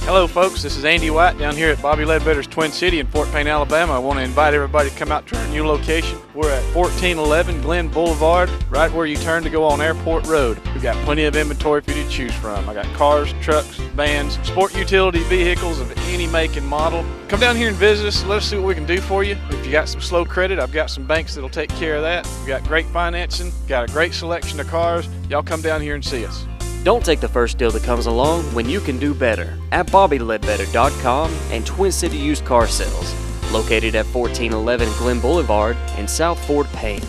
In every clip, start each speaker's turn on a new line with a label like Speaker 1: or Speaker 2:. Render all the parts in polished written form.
Speaker 1: Hello folks, this is Andy White down here at Bobby Ledbetter's Twin City in Fort Payne, Alabama. I want to invite everybody to come out to our new location. We're at 1411 Glen Boulevard, right where you turn to go on Airport Road. We've got plenty of inventory for you to choose from. I got cars, trucks, vans, sport utility vehicles of any make and model. Come down here and visit us. Let us see what we can do for you. If you got some slow credit, I've got some banks that'll take care of that. We've got great financing, got a great selection of cars. Y'all come down here and see us.
Speaker 2: Don't take the first deal that comes along when you can do better at BobbyLedbetter.com and Twin City Used Car Sales, located at 1411 Glen Boulevard in South Fort Payne.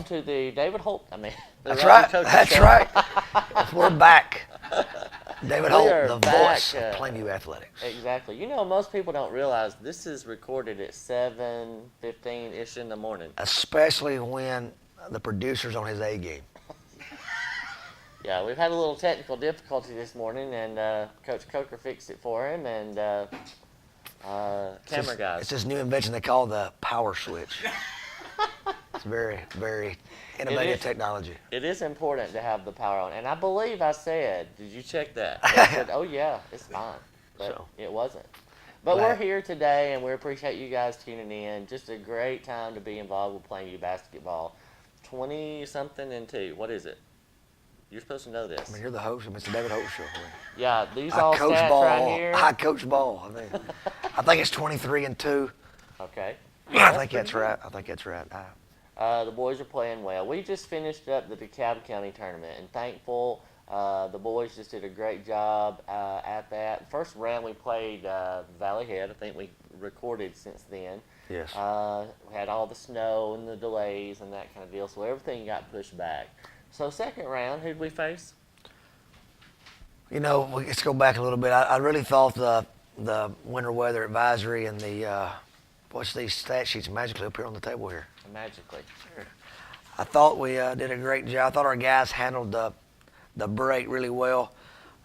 Speaker 3: To the David Holt.
Speaker 4: That's right. That's right. We're back. David Holt, the
Speaker 3: back,
Speaker 4: voice of Plainview Athletics.
Speaker 3: Exactly. You know, most people don't realize this is recorded at 7:15-ish in the morning.
Speaker 4: Especially when the producer's on his A game.
Speaker 3: Yeah, we've had a little technical difficulty this morning, and Coach Coker fixed it for him, and camera guys.
Speaker 4: It's this new invention they call the power switch. It's very, very innovative technology.
Speaker 3: It is important to have the power on. And I believe I said, did you check that? I said, oh, yeah, it's fine. But it wasn't. But we're here today, and we appreciate you guys tuning in. Just a great time to be involved with Plainview basketball. 20-something and 2. What is it? You're supposed to know this.
Speaker 4: I mean, you're the host of Mr. David Holt Show.
Speaker 3: Yeah, these all stats
Speaker 4: ball,
Speaker 3: right here.
Speaker 4: I coach ball. I think it's 23 and 2.
Speaker 3: Okay.
Speaker 4: I think that's right.
Speaker 3: The boys are playing well. We just finished up the DeKalb County tournament, and thankful the boys just did a great job at that. First round we played Valley Head. I think we recorded since then.
Speaker 4: Yes.
Speaker 3: We had all the snow and the delays and that kind of deal, so everything got pushed back. So second round, who'd we face?
Speaker 4: You know, let's go back a little bit. I really thought the winter weather advisory and the what's these stat sheets magically appear on the table here?
Speaker 3: Magically.
Speaker 4: I thought we did a great job. I thought our guys handled the break really well.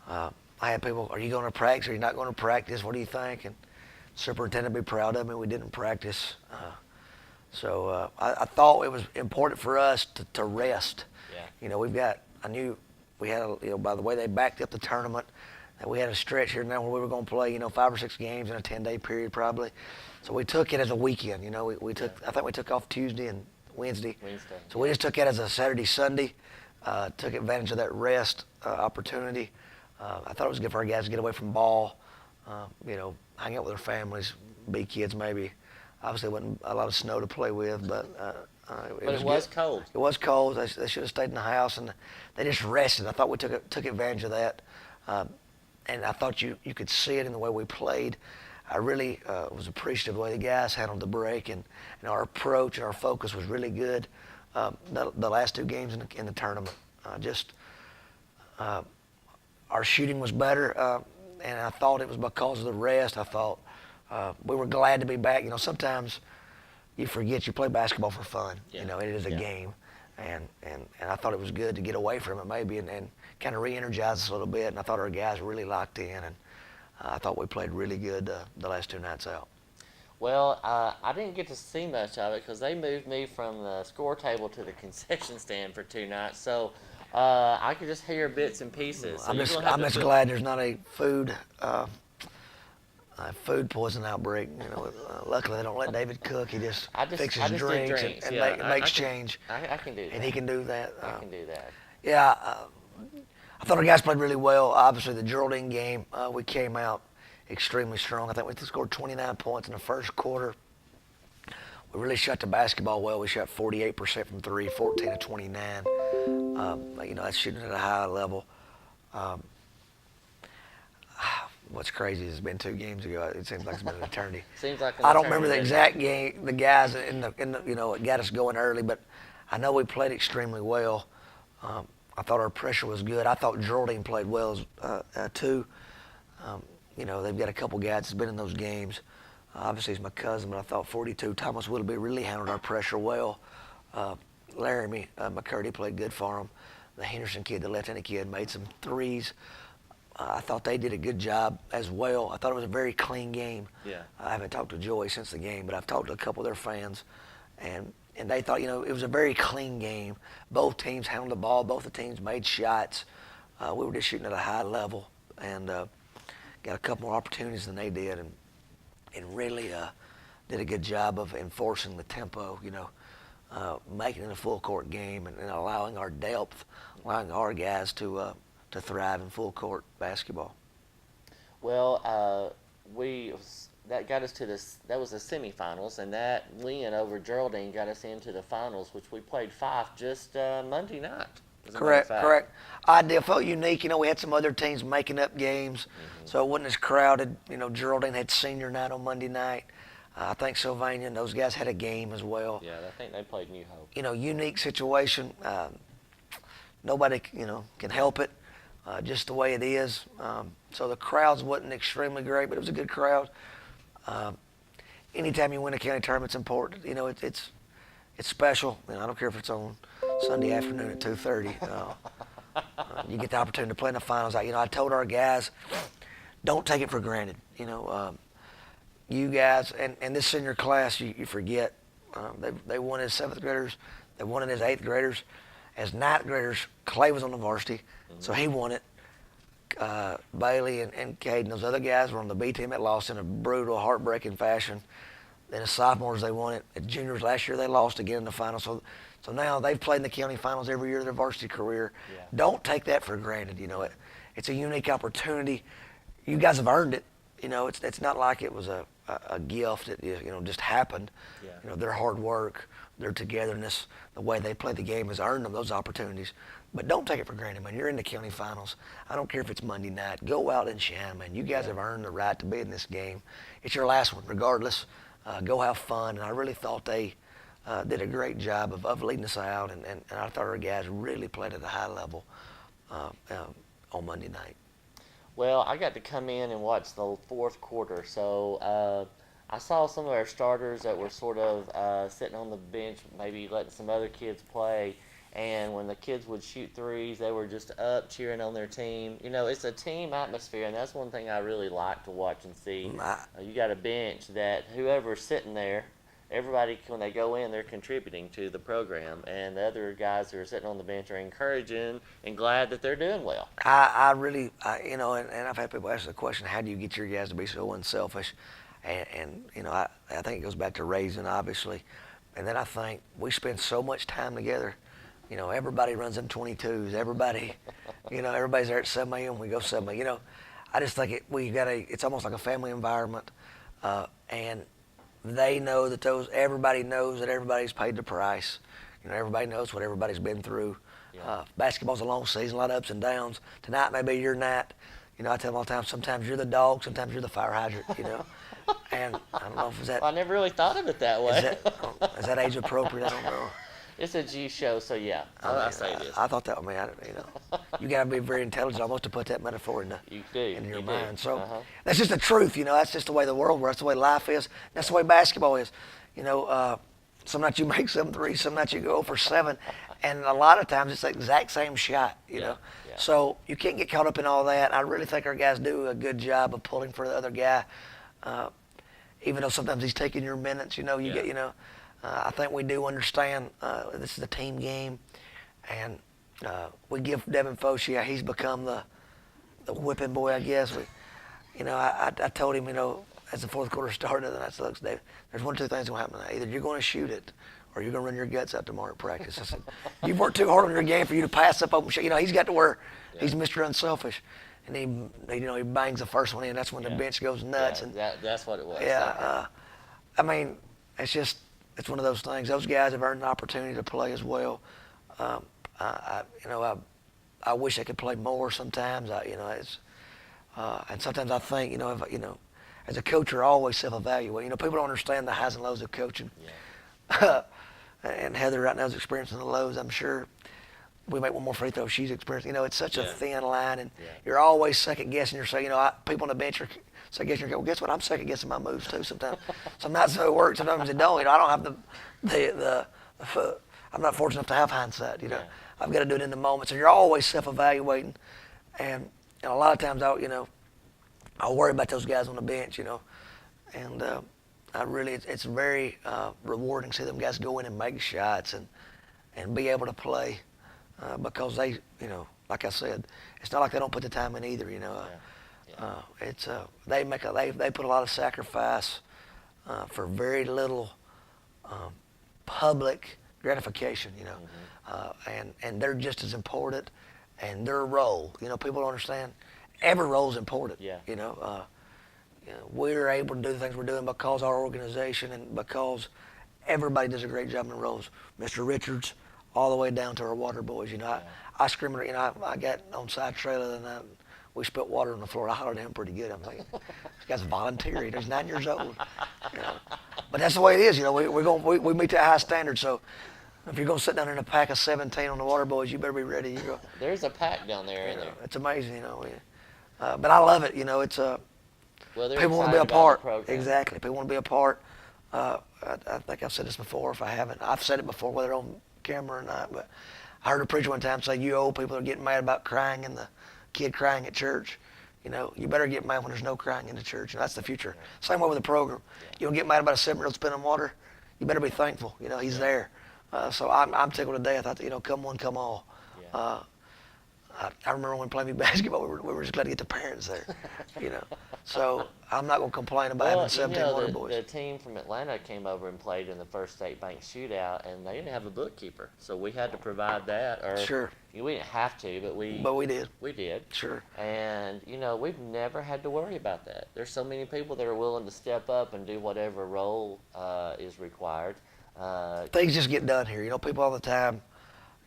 Speaker 4: I had people, are you going to practice? Are you not going to practice? What do you think? And superintendent would be proud of me. We didn't practice. So I thought it was important for us to rest.
Speaker 3: Yeah.
Speaker 4: You know, I knew we had, by the way they backed up the tournament, that we had a stretch here now where we were going to play, 5 or 6 games in a 10-day period probably. So we took it as a weekend, we took, I think we took off Tuesday and Wednesday. So we just took it as a Saturday, Sunday, took advantage of that rest opportunity. I thought it was good for our guys to get away from ball, hang out with their families, be kids maybe. Obviously there wasn't a lot of snow to play with, but
Speaker 3: it was cold.
Speaker 4: It was cold. They should have stayed in the house, and they just rested. I thought we took advantage of that. And I thought you could see it in the way we played. I really was appreciative of the way the guys handled the break, and our approach and our focus was really good. The last 2 games in the tournament, our shooting was better, and I thought it was because of the rest. I thought we were glad to be back. Sometimes you forget you play basketball for fun.
Speaker 3: Yeah.
Speaker 4: It is a game, and I thought it was good to get away from it maybe and kind of re-energize us a little bit. And I thought our guys really locked in, and I thought we played really good the last 2 nights out.
Speaker 3: Well, I didn't get to see much of it because they moved me from the score table to the concession stand for 2 nights. So I could just hear bits and pieces. So
Speaker 4: I'm just glad there's not a food food poison outbreak. Luckily they don't let David cook. He just fixes drinks and makes change.
Speaker 3: I can do that.
Speaker 4: And he can do that.
Speaker 3: I can do that.
Speaker 4: Yeah, I thought our guys played really well. Obviously, the Geraldine game, we came out extremely strong. I think we scored 29 points in the first quarter. We really shot the basketball well. We shot 48% from three, 14 of 29. That's shooting at a high level. What's crazy is it's been 2 games ago. It seems like it's been an eternity.
Speaker 3: Seems like
Speaker 4: I don't remember the exact game, the guys in the it got us going early, but I know we played extremely well. I thought our pressure was good. I thought Geraldine played well too. They've got a couple guys that's been in those games. Obviously, he's my cousin, but I thought 42 Thomas Willoughby really handled our pressure well. Laramie McCurdy played good for him. The Henderson kid, the left-handed kid, made some threes. I thought they did a good job as well. I thought it was a very clean game.
Speaker 3: Yeah.
Speaker 4: I haven't talked to Joey since the game, but I've talked to a couple of their fans, and they thought, it was a very clean game. Both teams handled the ball. Both the teams made shots. We were just shooting at a high level, and got a couple more opportunities than they did, and really did a good job of enforcing the tempo, making it a full court game and allowing our depth, allowing our guys to thrive in full court basketball.
Speaker 3: Well, that got us to this. That was the semifinals, and that win over Geraldine got us into the finals, which we played Fife just Monday night.
Speaker 4: Correct. Idea felt unique. We had some other teams making up games, so it wasn't as crowded. Geraldine had senior night on Monday night. I think Sylvania and those guys had a game as well.
Speaker 3: Yeah, I think they played New Hope.
Speaker 4: Unique situation. Nobody, can help it. Just the way it is. So the crowds wasn't extremely great, but it was a good crowd. Anytime you win a county tournament, it's important. It's special. I don't care if it's on Sunday afternoon at 2:30. You get the opportunity to play in the finals. I told our guys, don't take it for granted. You guys and this senior class, you forget. They won as 7th graders. They won it as 8th graders. As 9th graders, Clay was on the varsity, so he won it. Bailey and Caden, those other guys were on the B team that lost in a brutal, heartbreaking fashion. Then as sophomores, they won it. As juniors last year, they lost again in the finals. So now they've played in the county finals every year of their varsity career. Yeah. Don't take that for granted. It's a unique opportunity. You guys have earned it. It's not like it was a gift that just happened. Yeah. Their hard work, their togetherness, the way they play the game has earned them those opportunities. But don't take it for granted, man. You're in the county finals. I don't care if it's Monday night. Go out and shine, man. You guys have earned the right to be in this game. It's your last one, regardless. Go have fun. And I really thought they did a great job of leading us out. And I thought our guys really played at a high level on Monday night.
Speaker 3: Well, I got to come in and watch the 4th quarter. So I saw some of our starters that were sort of sitting on the bench, maybe letting some other kids play. And when the kids would shoot threes, they were just up cheering on their team. It's a team atmosphere, and that's one thing I really like to watch and see. You got a bench that whoever's sitting there, everybody, when they go in, they're contributing to the program. And the other guys who are sitting on the bench are encouraging and glad that they're doing well.
Speaker 4: I really, and I've had people ask the question, how do you get your guys to be so unselfish? And I think it goes back to raising, obviously. And then I think we spend so much time together. Everybody runs them 22s. Everybody, everybody's there at 7 a.m. We go 7 a.m. I just think it's almost like a family environment. And they know that everybody knows that everybody's paid the price. Everybody knows what everybody's been through. Yeah. Basketball's a long season, a lot of ups and downs. Tonight may be your night. I tell them all the time, sometimes you're the dog, sometimes you're the fire hydrant, And I don't know if
Speaker 3: I never really thought of it that way.
Speaker 4: Is that age appropriate? I don't know.
Speaker 3: It's a G show, so yeah, I say it is.
Speaker 4: I thought that, you got to be very intelligent almost to put that metaphor into your mind. So that's just the truth, that's just the way the world works, that's the way life is, that's the way basketball is. Some nights you make 7 threes, some nights you go for 7, and a lot of times it's the exact same shot, Yeah. So you can't get caught up in all that. I really think our guys do a good job of pulling for the other guy, even though sometimes he's taking your minutes, I think we do understand this is a team game, and we give Devin Foch, he's become the whipping boy, I guess. I told him, as the 4th quarter started, and I said, look, Dave, there's 1 or 2 things going to happen tonight. Either you're going to shoot it, or you're going to run your guts out tomorrow at practice. I said, you've worked too hard on your game for you to pass up open shot. He's got to where he's Mr. Unselfish. and he bangs the first one in. That's when the bench goes nuts.
Speaker 3: Yeah,
Speaker 4: And
Speaker 3: that's what it was.
Speaker 4: yeah, I mean, it's one of those things. Those guys have earned an opportunity to play as well. I wish they could play more sometimes. And sometimes I think, as a coach, you're always self-evaluating. People don't understand the highs and lows of coaching.
Speaker 3: Yeah.
Speaker 4: And Heather right now is experiencing the lows, I'm sure. We make one more free throw, she's experiencing. It's such a thin line, and you're always second guessing yourself. People on the bench are second guessing. Well, guess what? I'm second guessing my moves too sometimes. Sometimes it works, sometimes it don't. I don't have I'm not fortunate enough to have hindsight. I've got to do it in the moment. So you're always self-evaluating, and a lot of times I'll worry about those guys on the bench. And it's very rewarding to see them guys go in and make shots and be able to play because they, like I said, it's not like they don't put the time in either. They put a lot of sacrifice for very little public gratification. And they're just as important, and their role. People don't understand. Every role is important.
Speaker 3: Yeah.
Speaker 4: We're able to do the things we're doing because our organization and because everybody does a great job in the roles. Mr. Richards, all the way down to our water boys. I screamed. I got on side trailer and we spilt water on the floor. I hollered at him pretty good. I'm thinking, this guy's volunteering. He's 9 years old. But that's the way it is. We meet that high standard. So if you're going to sit down in a pack of 17 on the water boys, you better be ready.
Speaker 3: There's a pack down there, isn't there?
Speaker 4: It's amazing. But I love it. It's people want to be a part. Exactly. People want to be a part. I think I've said this before. If I haven't, I've said it before, whether on camera or not. But I heard a preacher one time say, "You old people are getting mad about crying and the kid crying at church. You better get mad when there's no crying in the church. And that's the future." Same way with the program. You don't get mad about a 7-year-old spilling water. You better be thankful. He's there. So I'm tickled to death. Come one, come all.
Speaker 3: Yeah.
Speaker 4: I remember when playing basketball, we were just glad to get the parents there, So I'm not going to complain about having 17 water boys.
Speaker 3: The team from Atlanta came over and played in the First State Bank Shootout, and they didn't have a bookkeeper, so we had to provide that.
Speaker 4: Sure.
Speaker 3: We didn't have to, but
Speaker 4: we did.
Speaker 3: We did.
Speaker 4: Sure.
Speaker 3: And we've never had to worry about that. There's so many people that are willing to step up and do whatever role is required.
Speaker 4: Things just get done here. People all the time.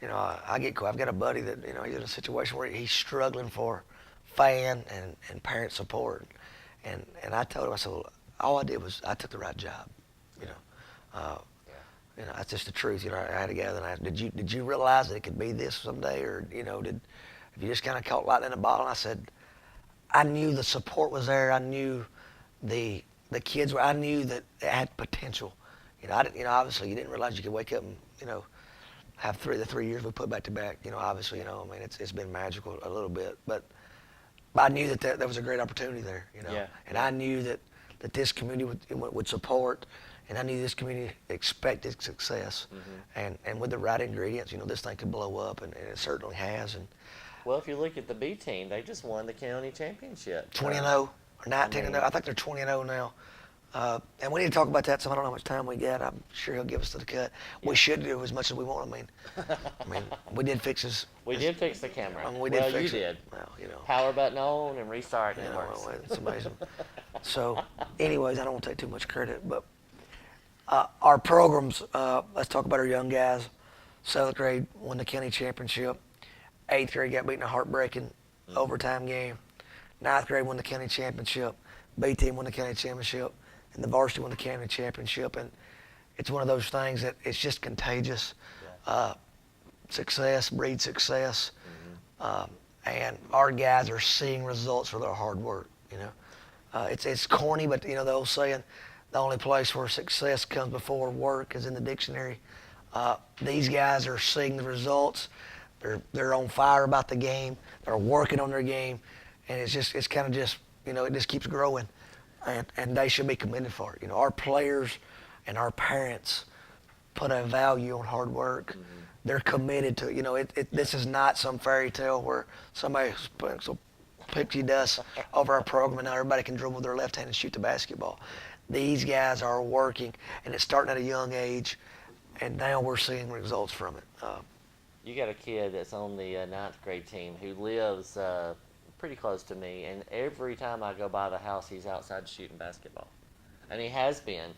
Speaker 4: I've got a buddy that he's in a situation where he's struggling for fan and parent support, and I told him, I said, well, all I did was I took the right job, that's just the truth. I had a guy that I did you realize that it could be this someday, or if you just kind of caught lightning in a bottle? And I said, I knew the support was there. I knew the kids were. I knew that it had potential. Obviously you didn't realize you could wake up and have the 3 years we put back to back. Obviously, it's been magical a little bit, but I knew that there was a great opportunity there. And I knew that this community would support, and I knew this community expected success. Mm-hmm. And with the right ingredients, this thing could blow up, and it certainly has. And
Speaker 3: well, if you look at the B team, they just won the county championship.
Speaker 4: 20-0 or 19-0. I think they're 20-0 now. And we need to talk about that. So I don't know how much time we got. I'm sure he'll give us to the cut. Yeah. We should do as much as we want. We did fix his.
Speaker 3: We did fix the camera.
Speaker 4: You
Speaker 3: did.
Speaker 4: Well,
Speaker 3: Power button on and restart, and it works.
Speaker 4: Well, it's amazing. So, anyways, I don't want to take too much credit, but our programs. Let's talk about our young guys. 7th grade won the county championship. 8th grade got beaten in a heartbreaking overtime game. 9th grade won the county championship. B team won the county championship. And the varsity won the county championship, and it's one of those things that it's just contagious. Yeah. Success breeds success, and our guys are seeing results for their hard work. It's corny, but the old saying, the only place where success comes before work is in the dictionary. These guys are seeing the results. They're on fire about the game. They're working on their game, and it just keeps growing. And they should be commended for it. Our players and our parents put a value on hard work. Mm-hmm. They're committed to this is not some fairy tale where somebody puts some pixie dust over our program and now everybody can dribble with their left hand and shoot the basketball. These guys are working, and it's starting at a young age, and now we're seeing results from it.
Speaker 3: You got a kid that's on the 9th grade team who lives pretty close to me, and every time I go by the house, he's outside shooting basketball. And he has been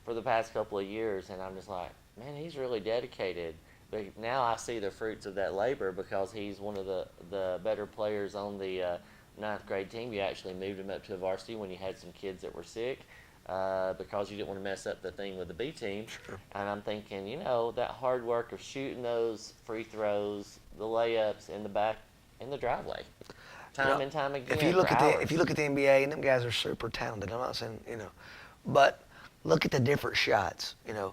Speaker 3: for the past couple of years, and I'm just like, man, he's really dedicated. But now I see the fruits of that labor because he's one of the better players on the ninth grade team. You actually moved him up to a varsity when you had some kids that were sick because you didn't want to mess up the thing with the B team.
Speaker 4: Sure.
Speaker 3: And I'm thinking, that hard work of shooting those free throws, the layups in the driveway, time and time again.
Speaker 4: If you look at the NBA, and them guys are super talented. I'm not saying but look at the different shots. A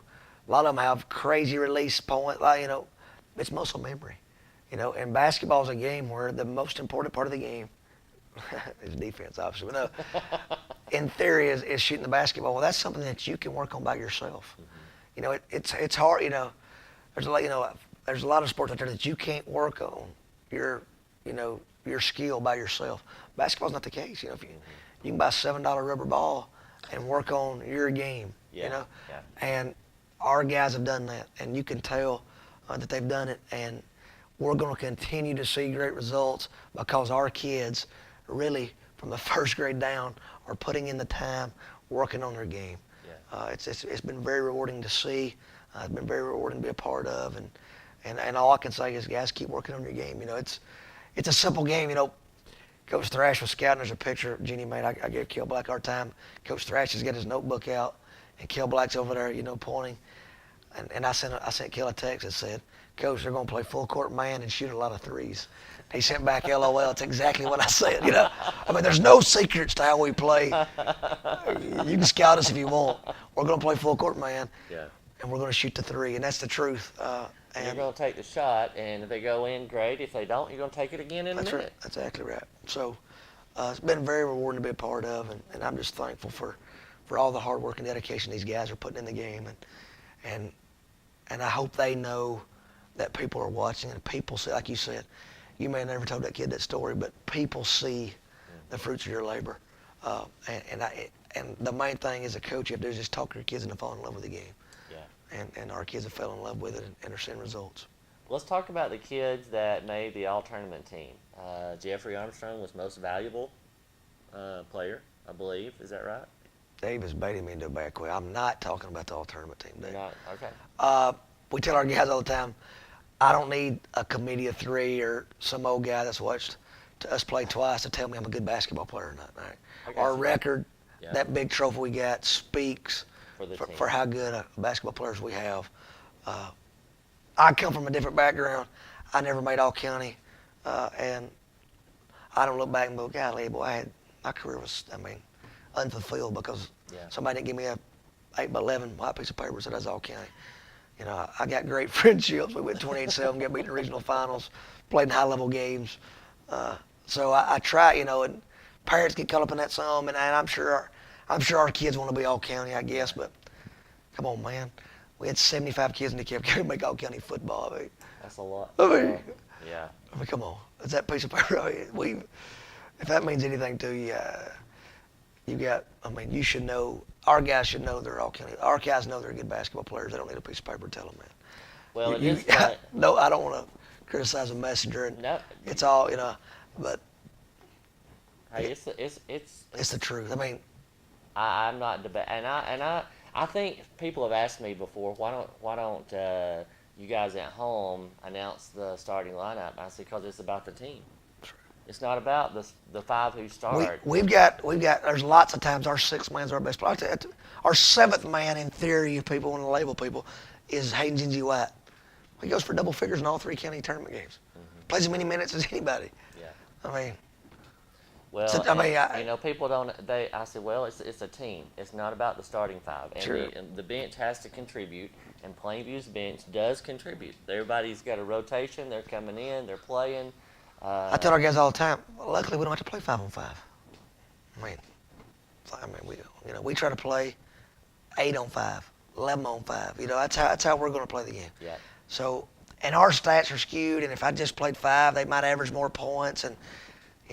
Speaker 4: lot of them have crazy release point. It's muscle memory. And basketball is a game where the most important part of the game is defense, obviously. But no, in theory, is shooting the basketball. Well, that's something that you can work on by yourself. Mm-hmm. It's hard. There's a lot of sports out there that you can't work on your skill by yourself. Basketball's not the case. If you can buy a $7 rubber ball and work on your game.
Speaker 3: Yeah.
Speaker 4: And our guys have done that, and you can tell that they've done it. And we're going to continue to see great results because our kids, really from the first grade down, are putting in the time working on their game. Yeah. It's been very rewarding to see. It's been very rewarding to be a part of, and all I can say is, guys, keep working on your game. It's a simple game. Coach Thrash was scouting. There's a picture Jeannie made. I gave Kel Black our time. Coach Thrash has got his notebook out, and Kel Black's over there, pointing. And I sent Kel a text that said, Coach, they're going to play full court man and shoot a lot of threes. He sent back LOL. It's exactly what I said. There's no secrets to how we play. You can scout us if you want. We're going to play full court man, and we're going to shoot the three, and that's the truth.
Speaker 3: And you're going to take the shot, and if they go in, great. If they don't, you're going to take it again in a minute.
Speaker 4: Right. That's exactly right. So it's been very rewarding to be a part of, and I'm just thankful for all the hard work and dedication these guys are putting in the game, and I hope they know that people are watching, and people see, like you said, you may have never told that kid that story, but people see the fruits of your labor. And the main thing as a coach you have to do is just talk to your kids and fall in love with the game. And our kids have fell in love with it and are seeing results.
Speaker 3: Let's talk about the kids that made the all-tournament team. Jeffrey Armstrong was most valuable player, I believe. Is that right?
Speaker 4: Davis baited me into a bad way. I'm not talking about the all-tournament team, Dave.
Speaker 3: Not, okay.
Speaker 4: We tell our guys all the time, I don't need a committee of three or some old guy that's watched us play twice to tell me I'm a good basketball player or not. Right? Our record, that big trophy we got, speaks for how good a basketball players we have. I come from a different background. I never made all-county, and I don't look back and go, golly, boy, my career was, unfulfilled because somebody didn't give me a 8x11 white piece of paper that said I was all-county. I got great friendships. We went 28-7, got beat in the regional finals, played in high-level games. So I try, and parents get caught up in that some, and I'm sure our kids want to be all-county, I guess, but come on, man. We had 75 kids in DeKalb County make all-county football.
Speaker 3: That's a lot.
Speaker 4: Yeah. Come on. It's that piece of paper. If that means anything to you, you should know, our guys should know they're all-county. Our guys know they're good basketball players. They don't need a piece of paper to tell them that.
Speaker 3: Well,
Speaker 4: no, I don't want to criticize a messenger.
Speaker 3: No.
Speaker 4: It's all, but
Speaker 3: hey, it's
Speaker 4: the truth.
Speaker 3: I'm not debating, and I think people have asked me before, why don't you guys at home announce the starting lineup? I said, because it's about the team. It's not about the five who start.
Speaker 4: We've got. There's lots of times our sixth man's our best player. Our seventh man, in theory, if people want to label people, is Hayden Gingy White. He goes for double figures in all three county tournament games. Mm-hmm. Plays as many minutes as anybody.
Speaker 3: Yeah.
Speaker 4: Well,
Speaker 3: people don't. I said, well, it's a team. It's not about the starting five, and the bench has to contribute. And Plainview's bench does contribute. Everybody's got a rotation. They're coming in. They're playing.
Speaker 4: I tell our guys all the time. Luckily, we don't have to play 5-on-5. We try to play 8-on-5, 11-on-5. That's how we're going to play the game.
Speaker 3: Yeah.
Speaker 4: So, and our stats are skewed. And if I just played 5, they might average more points. And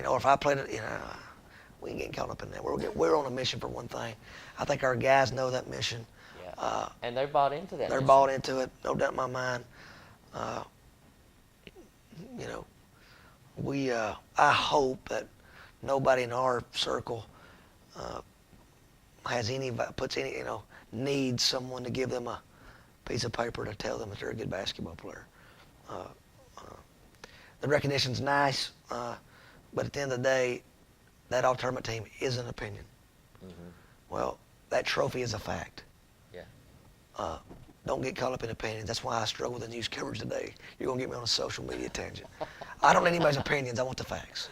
Speaker 4: or if I played it, we ain't getting caught up in that. We're on a mission for one thing. I think our guys know that mission.
Speaker 3: Yeah. And they're bought into that.
Speaker 4: They're bought into it, no doubt in my mind. I hope that nobody in our circle needs someone to give them a piece of paper to tell them that they're a good basketball player. The recognition's nice, but at the end of the day, that all-tournament team is an opinion.
Speaker 3: Mm-hmm.
Speaker 4: Well, that trophy is a fact.
Speaker 3: Yeah.
Speaker 4: Don't get caught up in opinions. That's why I struggle with the news coverage today. You're going to get me on a social media tangent. I don't need anybody's opinions. I want the facts.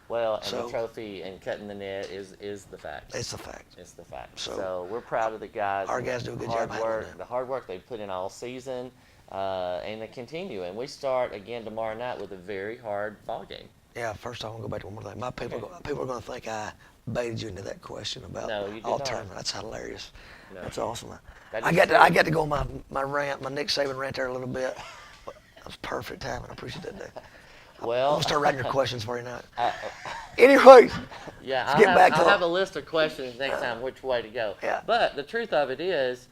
Speaker 3: Well, and the trophy and cutting the net is the fact.
Speaker 4: It's the fact.
Speaker 3: It's the fact.
Speaker 4: So,
Speaker 3: So we're proud of the guys.
Speaker 4: Our guys do a good job handling that.
Speaker 3: The hard work they put in all season, and they continue. And we start again tomorrow night with a very hard ball game.
Speaker 4: Yeah, first I want to go back to one more thing. People are going to think I baited you into that question about
Speaker 3: No, you did
Speaker 4: all
Speaker 3: not.
Speaker 4: tournament. That's hilarious.
Speaker 3: No.
Speaker 4: That's awesome.
Speaker 3: That
Speaker 4: I
Speaker 3: is
Speaker 4: got to go on my rant, my Nick Saban rant there a little bit. That was perfect timing. I appreciate that, Dave. I'm
Speaker 3: Well,
Speaker 4: going to start writing your questions for you now. Anyways,
Speaker 3: yeah,
Speaker 4: let's get back to
Speaker 3: I'll
Speaker 4: the-
Speaker 3: have a list of questions next time which way to go.
Speaker 4: Yeah.
Speaker 3: But the truth of it is,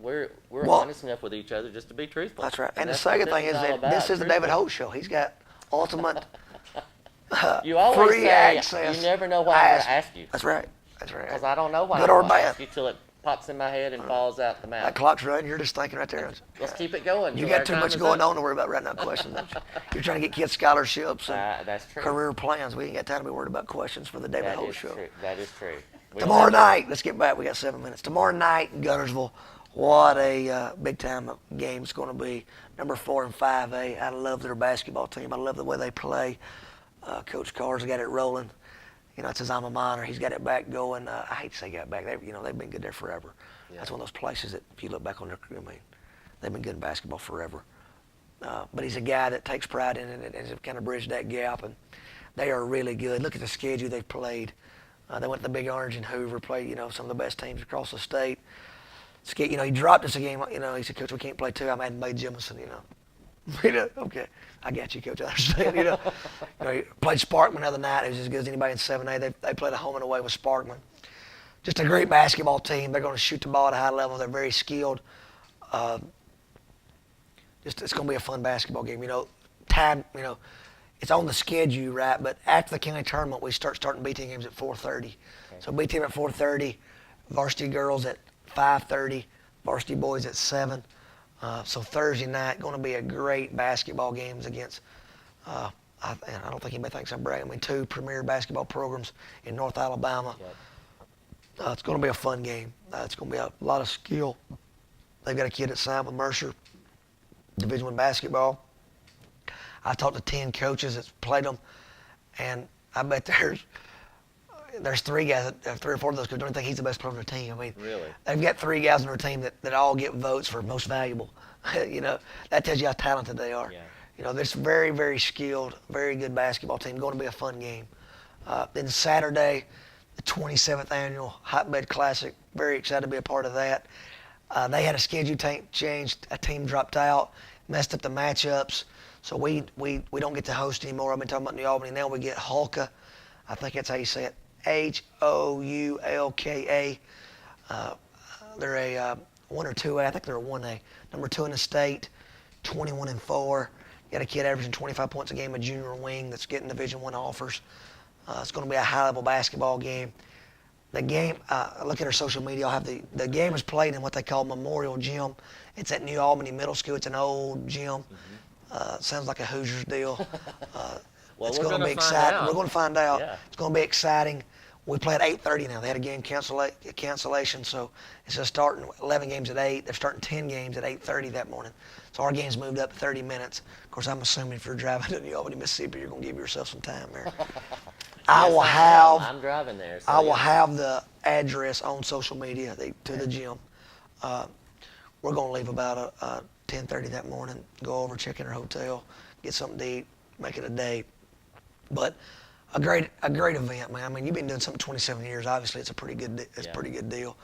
Speaker 3: we're
Speaker 4: Well,
Speaker 3: honest enough with each other just to be truthful.
Speaker 4: That's right. And the
Speaker 3: that's what
Speaker 4: second
Speaker 3: this
Speaker 4: thing is
Speaker 3: all
Speaker 4: that
Speaker 3: about,
Speaker 4: this is the David
Speaker 3: truthful.
Speaker 4: Holt Show. He's got ultimate
Speaker 3: You always
Speaker 4: free
Speaker 3: say
Speaker 4: access.
Speaker 3: you never know why I'm going to ask you.
Speaker 4: That's right. That's right.
Speaker 3: Because I don't know why
Speaker 4: Good
Speaker 3: I'm
Speaker 4: or
Speaker 3: going to
Speaker 4: bad.
Speaker 3: ask you till it pops in my head and falls out the
Speaker 4: That
Speaker 3: mouth.
Speaker 4: clock's running. You're just thinking right there.
Speaker 3: Let's keep it going.
Speaker 4: You
Speaker 3: till our
Speaker 4: got too
Speaker 3: time
Speaker 4: much
Speaker 3: is
Speaker 4: going
Speaker 3: up.
Speaker 4: on to worry about writing out questions. Don't you? You're trying to get kids scholarships and
Speaker 3: That's true.
Speaker 4: career plans. We ain't got time to be worried about questions for the David
Speaker 3: That
Speaker 4: Holt
Speaker 3: is
Speaker 4: Show.
Speaker 3: true. That is true. We
Speaker 4: Tomorrow
Speaker 3: don't have
Speaker 4: night, let's get back. We got 7 minutes. Tomorrow night in Guntersville, what a big time game it's going to be. Number 4 and 5A. I love their basketball team. I love the way they play. Coach Carr's got it rolling. You know, it's his alma mater. He's got it back going. I hate to say got back. They've been good there forever.
Speaker 3: Yeah.
Speaker 4: That's one of those places that if you look back on their career, I mean, they've been good in basketball forever. But he's a guy that takes pride in it and has kind of bridged that gap. And they are really good. Look at the schedule they've played. They went to the Big Orange in Hoover, played, some of the best teams across the state. He dropped us a game. He said, Coach, we can't play 2. I'm adding May Jemison, Okay, I got you, Coach. I understand, He played Sparkman the other night. It was as good as anybody in 7A. They played a home and away with Sparkman. Just a great basketball team. They're going to shoot the ball at a high level. They're very skilled. It's going to be a fun basketball game. It's on the schedule, right? But after the county tournament, we starting B team games at 4:30. Okay. So B team at 4:30, varsity girls at 5:30, varsity boys at 7. So Thursday night going to be a great basketball games against. I don't think anybody thinks I'm bragging. 2 premier basketball programs in North Alabama.
Speaker 3: Yep.
Speaker 4: It's going to be a fun game. It's going to be a lot of skill. They've got a kid at Simon Mercer, Division I basketball. I talked to 10 coaches that's played them, and I bet there's 3 guys, 3 or 4 of those coaches don't even think he's the best player on their team.
Speaker 3: Really?
Speaker 4: They've got 3 guys on their team that all get votes for most valuable. That tells you how talented they are.
Speaker 3: Yeah.
Speaker 4: This very, very skilled, very good basketball team. Going to be a fun game. Then Saturday, the 27th annual Hotbed Classic. Very excited to be a part of that. They had a schedule change. A team dropped out, messed up the matchups. So we don't get to host anymore. I've been talking about New Albany. Now we get Hulka. I think that's how you say it. Houlka. They're a 1 or 2A. I think they're a 1A. Number 2 in the state, 21 and 4. Got a kid averaging 25 points a game, a junior wing that's getting Division I offers. It's going to be a high-level basketball game. The game, look at our social media. I'll have the game is played in what they call Memorial Gym. It's at New Albany Middle School. It's an old gym. Mm-hmm. Sounds like a Hoosiers deal.
Speaker 3: Well,
Speaker 4: it's
Speaker 3: we're
Speaker 4: going to be
Speaker 3: find
Speaker 4: exciting.
Speaker 3: out.
Speaker 4: We're going to find out.
Speaker 3: Yeah.
Speaker 4: It's going to be exciting. We play at 8:30 now. They had a game cancellation, so it's just starting 11 games at 8. They're starting 10 games at 8:30 that morning. So our game's moved up 30 minutes. Of course, I'm assuming if you're driving to New Albany, Mississippi, you're going to give yourself some time there.
Speaker 3: I'm driving there. So
Speaker 4: I will have the address on social media to the gym. We're going to leave about 10:30 that morning, go over, check in our hotel, get something to eat, make it a day. But a great event, man. I mean, you've been doing something 27 years. Obviously, it's a pretty good deal.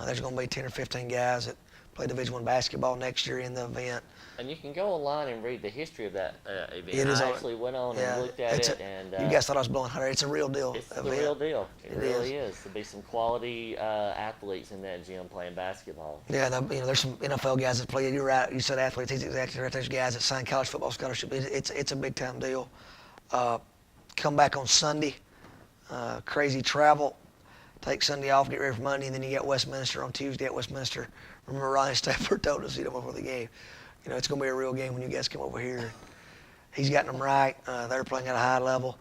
Speaker 4: There's going to be 10 or 15 guys that play Division I basketball next year in the event.
Speaker 3: And you can go online and read the history of that event.
Speaker 4: It is
Speaker 3: I actually went on and looked at it. And
Speaker 4: you guys thought I was blowing hot air. It's a real deal.
Speaker 3: It's the
Speaker 4: event.
Speaker 3: real deal. It really
Speaker 4: is.
Speaker 3: is. There'll be some quality athletes in that gym playing basketball.
Speaker 4: Yeah, there's some NFL guys that play. You're right. You said athletes. He's exactly right. There's guys that sign college football scholarship. It's a big time deal. come back on Sunday. Crazy travel. Take Sunday off, get ready for Monday, and then you got Westminster on Tuesday at Westminster. Remember Ryan Stafford told us, before the game, it's going to be a real game when you guys come over here. He's gotten them right. They're playing at a high level.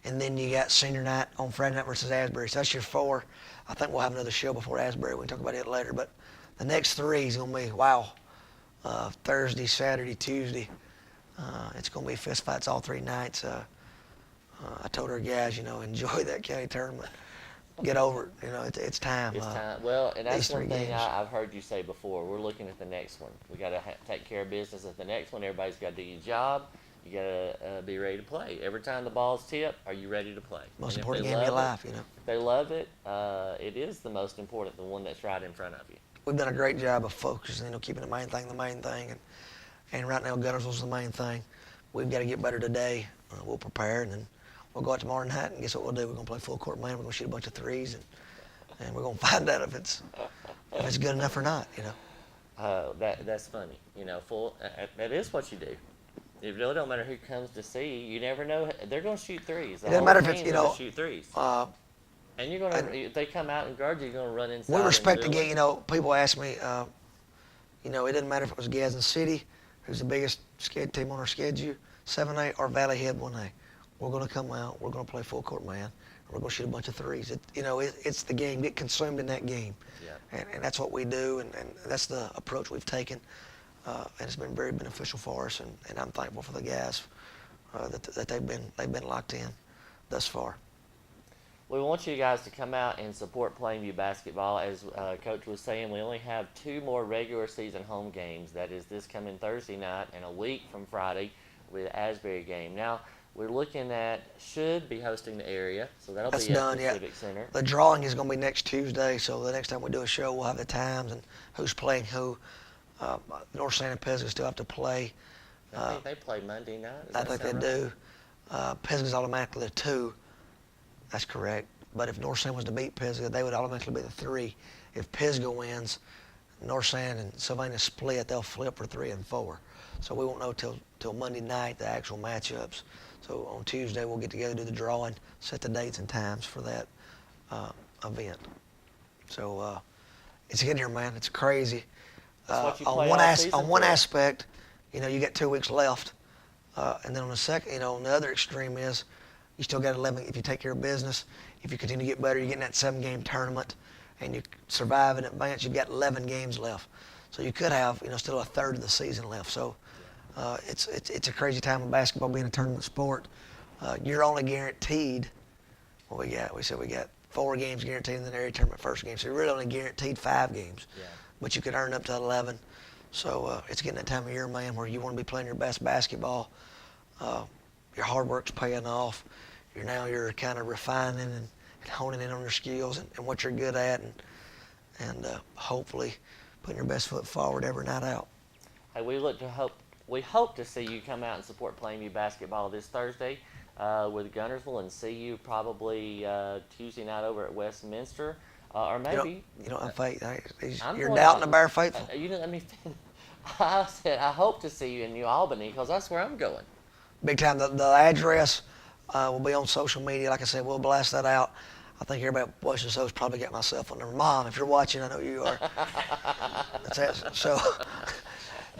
Speaker 4: And then you got senior night on Friday night versus Asbury. So that's your 4. I think we'll have another show before Asbury. We can talk about it later. But the next 3 is going to be, wow, Thursday, Saturday, Tuesday. It's going to be fist fights all 3 nights. I told our guys, enjoy that county tournament. Get over it. It's time.
Speaker 3: It's time. Well, and that's one thing I've heard you say before. We're looking at the next one. We got to take care of business at the next one. Everybody's got to do your job. You got to be ready to play. Every time the ball's tipped, are you ready to play?
Speaker 4: Most important game of your life,
Speaker 3: If they love it, it is the most important, the one that's right in front of you.
Speaker 4: We've done a great job of focusing, keeping the main thing. And right now, Guntersville's the main thing. We've got to get better today. We'll prepare, and then we'll go out tomorrow night, and guess what we'll do? We're going to play full court man. We're going to shoot a bunch of threes, and we're going to find out if it's good enough or not,
Speaker 3: That's funny. That is what you do. It really don't matter who comes to see you. You never know. They're going to shoot threes.
Speaker 4: It doesn't matter if it's,
Speaker 3: shoot threes. And you're going to, if they come out and guard you, you're going to run inside.
Speaker 4: We respect the game. People ask me, it doesn't matter if it was Gadsden City, who's the biggest skid team on our schedule, 7A, or Valley Head 1A. We're going to come out. We're going to play full court man. And we're going to shoot a bunch of threes. It's the game. Get consumed in that game. Yeah. And that's what we do, and that's the approach we've taken. And it's been very beneficial for us, and I'm thankful for the guys that they've been locked in thus far.
Speaker 3: We want you guys to come out and support Plainview basketball. As Coach was saying, we only have 2 more regular season home games. That is this coming Thursday night and a week from Friday with the Asbury game. Now, we're looking at should be hosting the area, so that'll be at the Civic Center.
Speaker 4: The drawing is going to be next Tuesday, so the next time we do a show, we'll have the times and who's playing who. North San and Pisgah still have to play.
Speaker 3: I think they play Monday night.
Speaker 4: I think they do. Pisgah's automatically the 2. That's correct. But if North San was to beat Pisgah, they would automatically be the 3. If Pisgah wins, North San and Sylvania split, they'll flip for 3 and 4. So we won't know till Monday night the actual matchups. So on Tuesday we'll get together, do the drawing, set the dates and times for that event. So it's getting here, man. It's crazy. On one aspect, you got 2 weeks left, and then on the second, on the other extreme is you still got 11. If you take care of business, if you continue to get better, you get in that 7-game tournament, and you survive and advance. You've got 11 games left, so you could have still a third of the season left. So it's a crazy time of basketball being a tournament sport. You're only guaranteed. What we got? We said we got 4 games guaranteed in the area tournament first game, so you're really only guaranteed 5 games. Yeah. But you could earn up to 11. So it's getting that time of year, man, where you want to be playing your best basketball. Your hard work's paying off. You're kind of refining and honing in on your skills and what you're good at, and hopefully putting your best foot forward every night out.
Speaker 3: Hey, we hope to see you come out and support Plainview basketball this Thursday with Guntersville, and see you probably Tuesday night over at Westminster. Or maybe
Speaker 4: you don't have faith. You're doubting the Bear faithful.
Speaker 3: You didn't let me finish. I said I hope to see you in New Albany because that's where I'm going.
Speaker 4: Big time. The address will be on social media. Like I said, we'll blast that out. I think everybody watching the show's probably got my cell phone number. Mom, if you're watching, I know you are. That's it. So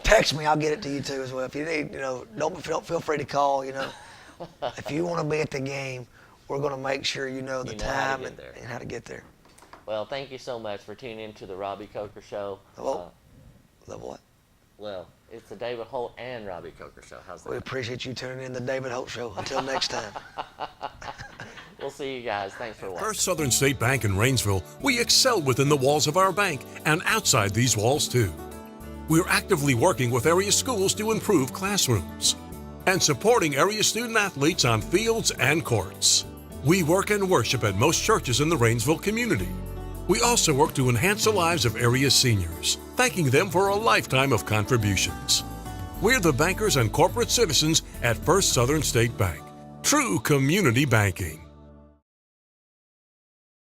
Speaker 4: text me. I'll get it to you too as well. If you need, don't feel free to call. If you want to be at the game, we're going to make sure you know the time and how to get there.
Speaker 3: Well, thank you so much for tuning in to the Robbie Coker Show.
Speaker 4: The what?
Speaker 3: Well, it's the David Holt and Robbie Coker Show. How's that?
Speaker 4: We appreciate you tuning in to the David Holt Show. Until next time.
Speaker 3: We'll see you guys. Thanks for watching.
Speaker 5: First Southern State Bank in Rainsville, we excel within the walls of our bank and outside these walls too. We're actively working with area schools to improve classrooms and supporting area student athletes on fields and courts. We work and worship at most churches in the Rainsville community. We also work to enhance the lives of area seniors, thanking them for a lifetime of contributions. We're the bankers and corporate citizens at First Southern State Bank. True community banking.